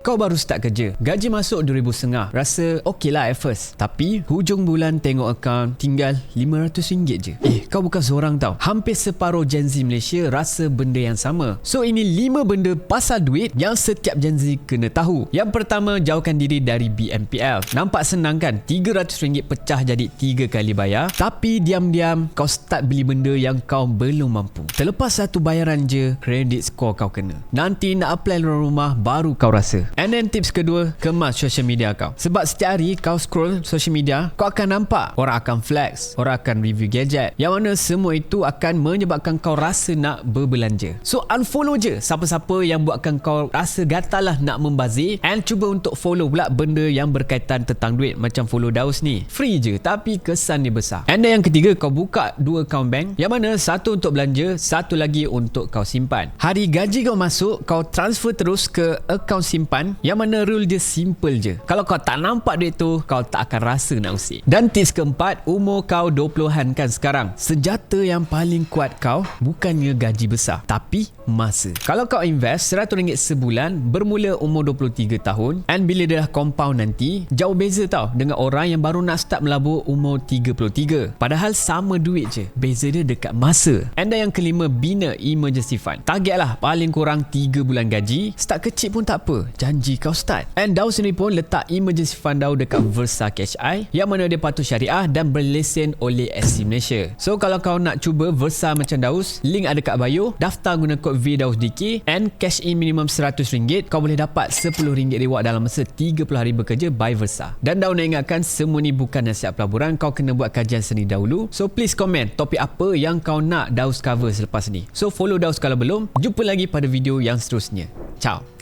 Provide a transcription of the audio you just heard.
Kau baru start kerja, gaji masuk 2,500, rasa okey lah at first. Tapi hujung bulan tengok akaun tinggal RM500 je. Kau bukan seorang tau. Hampir separuh Gen Z Malaysia rasa benda yang sama. So ini 5 benda pasal duit yang setiap Gen Z kena tahu. Yang pertama, jauhkan diri dari BNPL. Nampak senang kan? RM300 pecah jadi 3 kali bayar. Tapi diam-diam kau start beli benda yang kau belum mampu. Terlepas satu bayaran je, credit score kau kena. Nanti nak apply luar rumah baru kau rasa. And then tips kedua, kemas social media kau. Sebab setiap hari kau scroll social media, kau akan nampak orang akan flex, orang akan review gadget, yang mana semua itu akan menyebabkan kau rasa nak berbelanja. So unfollow je siapa-siapa yang buatkan kau rasa gatal lah nak membazir, and cuba untuk follow pula benda yang berkaitan tentang duit. Macam follow Daus ni, free je tapi kesan dia besar. And then yang ketiga, kau buka 2 account bank, yang mana satu untuk belanja, satu lagi untuk kau simpan. Hari gaji kau masuk, kau transfer terus ke account simpan, yang mana rule dia simple je. Kalau kau tak nampak duit tu, kau tak akan rasa nak usik. Dan tips keempat, umur kau 20-an kan sekarang. Senjata yang paling kuat kau bukannya gaji besar, tapi masa. Kalau kau invest RM100 sebulan bermula umur 23 tahun, and bila dia dah compound nanti, jauh beza tau dengan orang yang baru nak start melabur umur 33. Padahal sama duit je, beza dia dekat masa. And yang kelima, bina emergency fund. Target lah paling kurang 3 bulan gaji. Start kecil pun tak apa, janji kau start. And Daus sendiri pun letak emergency fund Daus dekat Versa Cash Eye, yang mana dia patuh syariah dan berlesen oleh SC Malaysia. So kalau kau nak cuba Versa macam Daus, link ada kat bio. Daftar guna kod VDausDK and cash in minimum RM100. Kau boleh dapat RM10 reward dalam masa 30 hari bekerja by Versa. Dan Daus nak ingatkan, semua ni bukan nasihat pelaburan. Kau kena buat kajian sendiri dahulu. So please komen topik apa yang kau nak Daus cover selepas ni. So follow Daus kalau belum. Jumpa lagi pada video yang seterusnya. Ciao.